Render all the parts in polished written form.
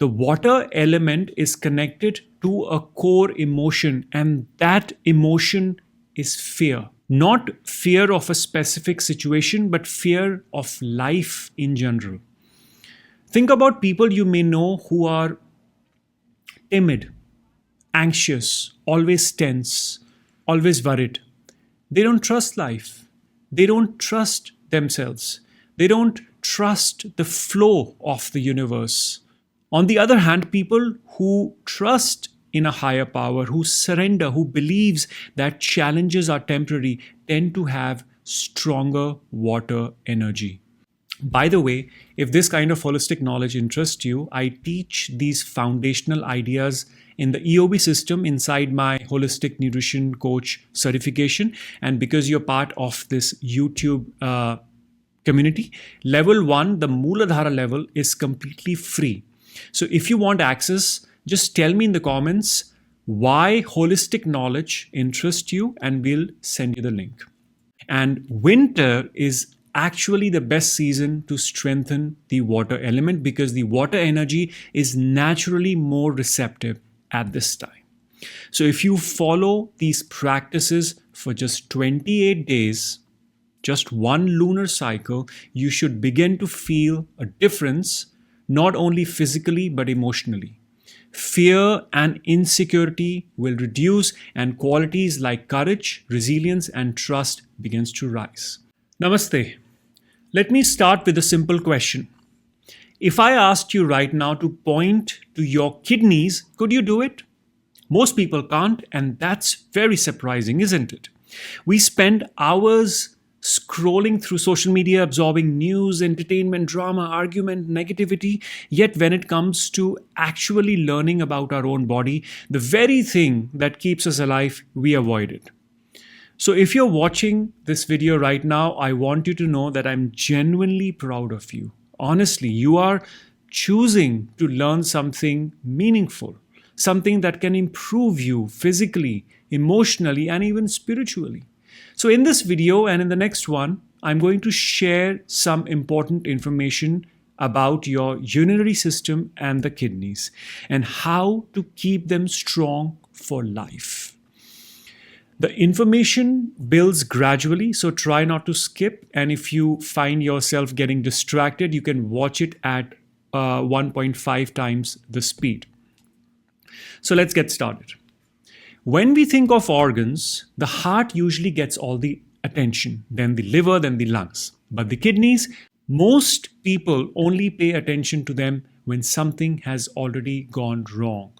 The water element is connected to a core emotion, and that emotion is fear. Not fear of a specific situation, but fear of life in general. Think about people you may know who are timid, anxious, always tense, always worried. They don't trust life. They don't trust themselves. They don't trust the flow of the universe. On the other hand, people who trust in a higher power, who surrender, who believes that challenges are temporary, tend to have stronger water energy. By the way, if this kind of holistic knowledge interests you, I teach these foundational ideas in the EOB system inside my holistic nutrition coach certification. And because you're part of this YouTube community, level 1, the Muladhara level, is completely free. So if you want access, just tell me in the comments why holistic knowledge interests you and we'll send you the link. And winter is actually the best season to strengthen the water element because the water energy is naturally more receptive at this time. So if you follow these practices for just 28 days, just one lunar cycle, you should begin to feel a difference, not only physically but emotionally. Fear and insecurity will reduce and qualities like courage, resilience and trust begins to rise. Namaste. Let me start with a simple question. If I asked you right now to point to your kidneys, could you do it? Most people can't, and that's very surprising, isn't it? We spend hours scrolling through social media, absorbing news, entertainment, drama, argument, negativity. Yet when it comes to actually learning about our own body, the very thing that keeps us alive, we avoid it. So if you're watching this video right now, I want you to know that I'm genuinely proud of you. Honestly, you are choosing to learn something meaningful, something that can improve you physically, emotionally, and even spiritually. So in this video and in the next one, I'm going to share some important information about your urinary system and the kidneys and how to keep them strong for life. The information builds gradually, so try not to skip. And if you find yourself getting distracted, you can watch it at 1.5 times the speed. So let's get started. When we think of organs, the heart usually gets all the attention, then the liver, then the lungs. But the kidneys, most people only pay attention to them when something has already gone wrong.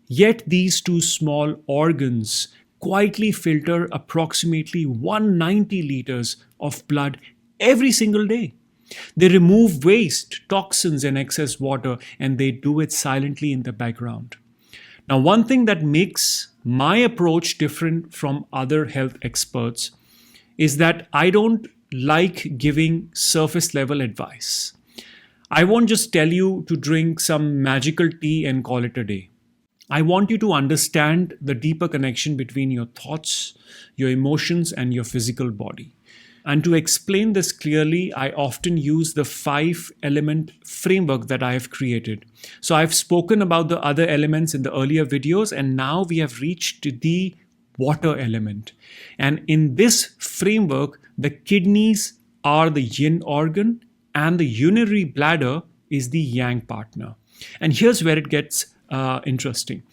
Yet these two small organs quietly filter approximately 190 liters of blood every single day. They remove waste, toxins, and excess water, and they do it silently in the background. Now, one thing that makes my approach different from other health experts is that I don't like giving surface level advice. I won't just tell you to drink some magical tea and call it a day. I want you to understand the deeper connection between your thoughts, your emotions, and your physical body. And to explain this clearly, I often use the 5-element framework that I have created. So I've spoken about the other elements in the earlier videos, and now we have reached the water element. And in this framework, the kidneys are the yin organ and the urinary bladder is the yang partner. And here's where it gets interesting.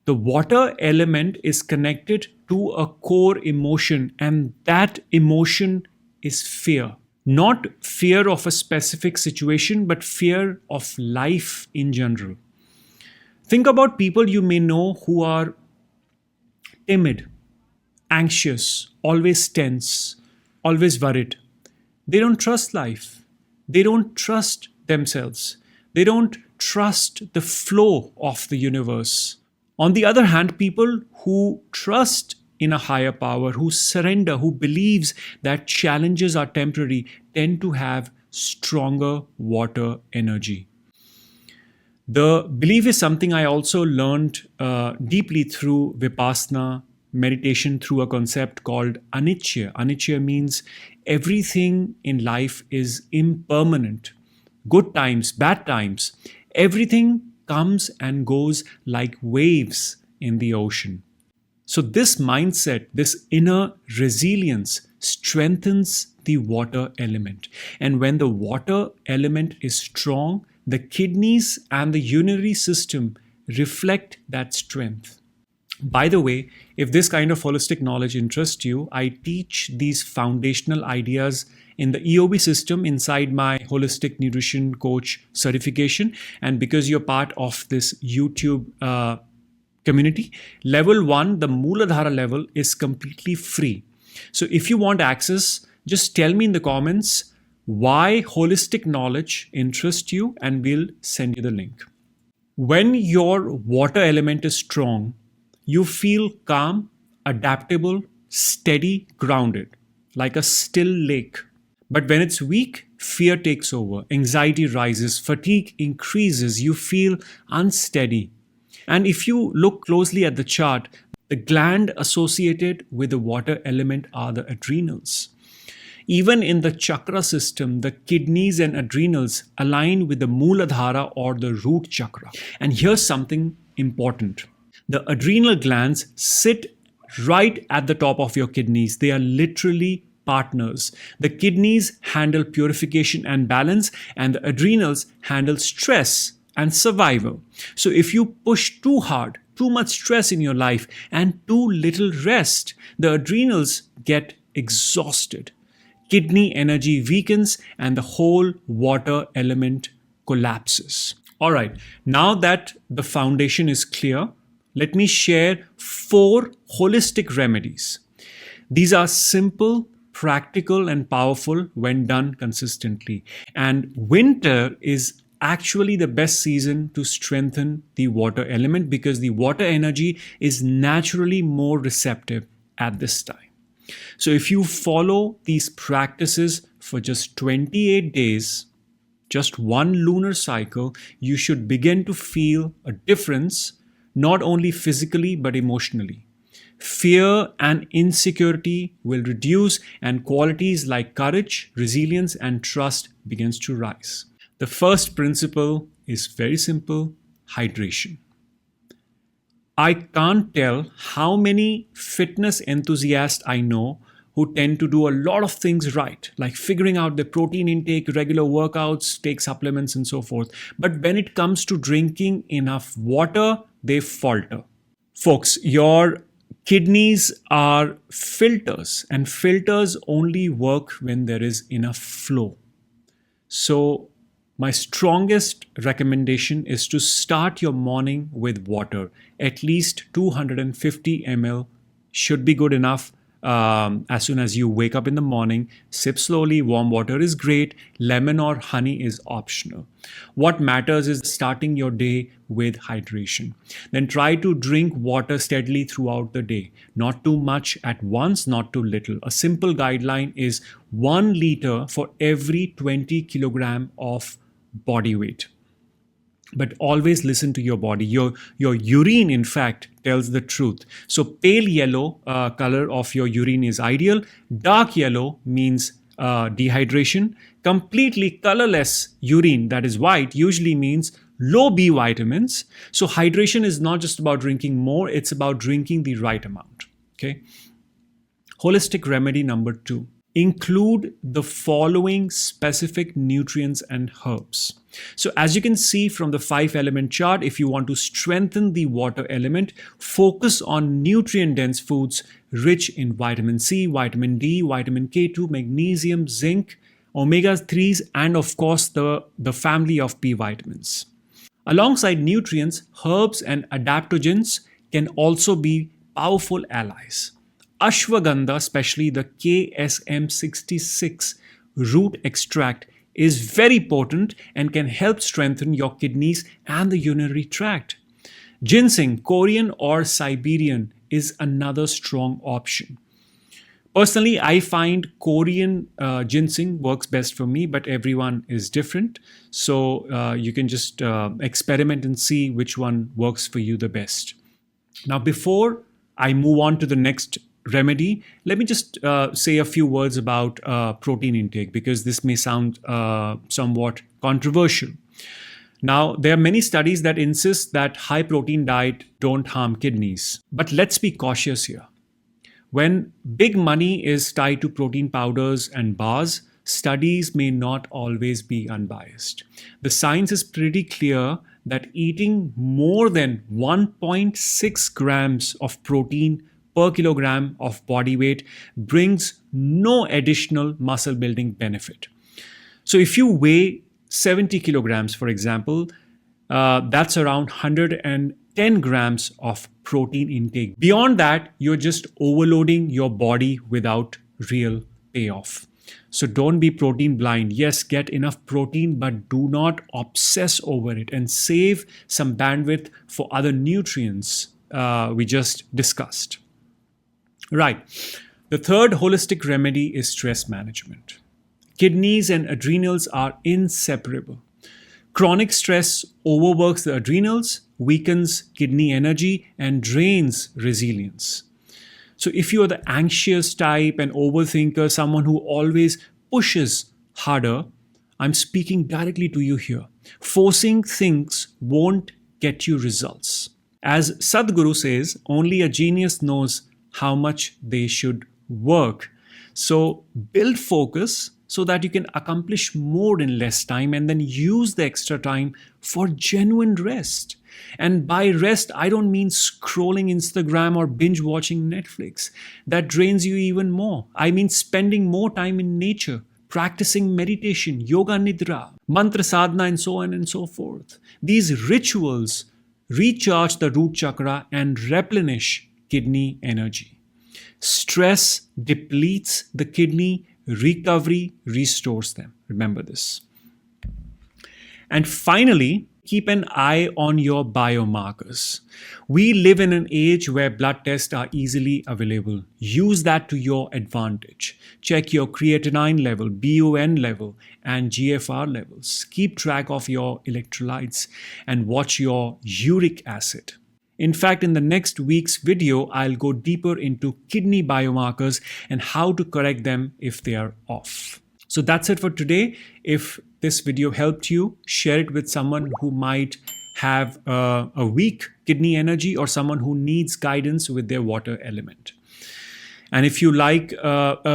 The water element is connected to a core emotion, and that emotion is fear. Not fear of a specific situation, but fear of life in general. Think about people you may know who are timid, anxious, always tense, always worried. They don't trust life. They don't trust themselves. They don't trust the flow of the universe. On the other hand, people who trust in a higher power, who surrender, who believes that challenges are temporary, tend to have stronger water energy. The belief is something I also learned deeply through Vipassana meditation through a concept called anicca. Anicca means everything in life is impermanent. Good times, bad times, everything comes and goes like waves in the ocean. So, this mindset, this inner resilience, strengthens the water element. And when the water element is strong, the kidneys and the urinary system reflect that strength. By the way, if this kind of holistic knowledge interests you, I teach these foundational ideas in the EOB system inside my holistic nutrition coach certification. And because you're part of this YouTube community, level 1, the Muladhara level, is completely free. So if you want access, just tell me in the comments why holistic knowledge interests you and we'll send you the link. When your water element is strong, you feel calm, adaptable, steady, grounded, like a still lake. But when it's weak, fear takes over, anxiety rises, fatigue increases, you feel unsteady. And if you look closely at the chart, the gland associated with the water element are the adrenals. Even in the chakra system, the kidneys and adrenals align with the Muladhara or the root chakra. And here's something important. The adrenal glands sit right at the top of your kidneys. They are literally partners. The kidneys handle purification and balance, and the adrenals handle stress and survival. So if you push too hard, too much stress in your life, and too little rest, the adrenals get exhausted. Kidney energy weakens and the whole water element collapses. All right, now that the foundation is clear, let me share 4 holistic remedies. These are simple, practical, and powerful when done consistently. And winter is actually the best season to strengthen the water element because the water energy is naturally more receptive at this time. So if you follow these practices for just 28 days, just one lunar cycle, you should begin to feel a difference, not only physically but emotionally. Fear and insecurity will reduce, and qualities like courage, resilience, and trust begins to rise. The first principle is very simple: hydration. I can't tell how many fitness enthusiasts I know who tend to do a lot of things right, like figuring out their protein intake, regular workouts, take supplements, and so forth. But when it comes to drinking enough water, they falter. Folks, your kidneys are filters, and filters only work when there is enough flow. So, my strongest recommendation is to start your morning with water. At least 250 ml should be good enough. As soon as you wake up in the morning, sip slowly. Warm water is great. Lemon or honey is optional. What matters is starting your day with hydration. Then try to drink water steadily throughout the day. Not too much at once, not too little. A simple guideline is 1 liter for every 20 kilogram of body weight. But always listen to your body. Your urine, in fact, tells the truth. So pale yellow color of your urine is ideal. Dark yellow means dehydration. Completely colorless urine, that is white, usually means low B vitamins. So hydration is not just about drinking more, it's about drinking the right amount. Okay. Holistic remedy number 2. Include the following specific nutrients and herbs. So as you can see from the 5-element chart, if you want to strengthen the water element, focus on nutrient-dense foods rich in vitamin C, vitamin D, vitamin K2, magnesium, zinc, omega-3s, and of course the family of B vitamins. Alongside nutrients, herbs and adaptogens can also be powerful allies. Ashwagandha, especially the KSM66 root extract, is very potent and can help strengthen your kidneys and the urinary tract. Ginseng, Korean or Siberian, is another strong option. Personally, I find Korean ginseng works best for me, but everyone is different. So you can just experiment and see which one works for you the best. Now, before I move on to the next remedy, let me just say a few words about protein intake, because this may sound somewhat controversial. Now, there are many studies that insist that high protein diet don't harm kidneys. But let's be cautious here. When big money is tied to protein powders and bars, studies may not always be unbiased. The science is pretty clear that eating more than 1.6 grams of protein per kilogram of body weight brings no additional muscle building benefit. So if you weigh 70 kilograms, for example, that's around 110 grams of protein intake. Beyond that, you're just overloading your body without real payoff. So don't be protein blind. Yes, get enough protein, but do not obsess over it, and save some bandwidth for other nutrients we just discussed. Right. The third holistic remedy is stress management. Kidneys and adrenals are inseparable. Chronic stress overworks the adrenals, weakens kidney energy, and drains resilience. So if you are the anxious type, an overthinker, someone who always pushes harder, I'm speaking directly to you here. Forcing things won't get you results. As Sadhguru says, only a genius knows how much they should work. So build focus so that you can accomplish more in less time, and then use the extra time for genuine rest. And by rest, I don't mean scrolling Instagram or binge watching Netflix. That drains you even more. I mean spending more time in nature, practicing meditation, yoga nidra, mantra sadhana, and so on and so forth. These rituals recharge the root chakra and replenish kidney energy. Stress depletes the kidney, recovery restores them. Remember this. And finally, keep an eye on your biomarkers. We live in an age where blood tests are easily available. Use that to your advantage. Check your creatinine level, BUN level, and GFR levels. Keep track of your electrolytes and watch your uric acid. In fact, in the next week's video, I'll go deeper into kidney biomarkers and how to correct them if they are off. So that's it for today. If this video helped you, share it with someone who might have a weak kidney energy, or someone who needs guidance with their water element. And if you like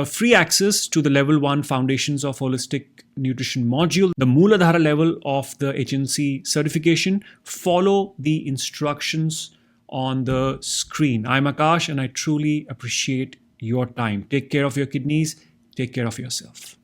free access to the Level 1 Foundations of Holistic Nutrition module, the Muladhara Level of the HNC certification, follow the instructions on the screen. I'm Akash, and I truly appreciate your time. Take care of your kidneys. Take care of yourself.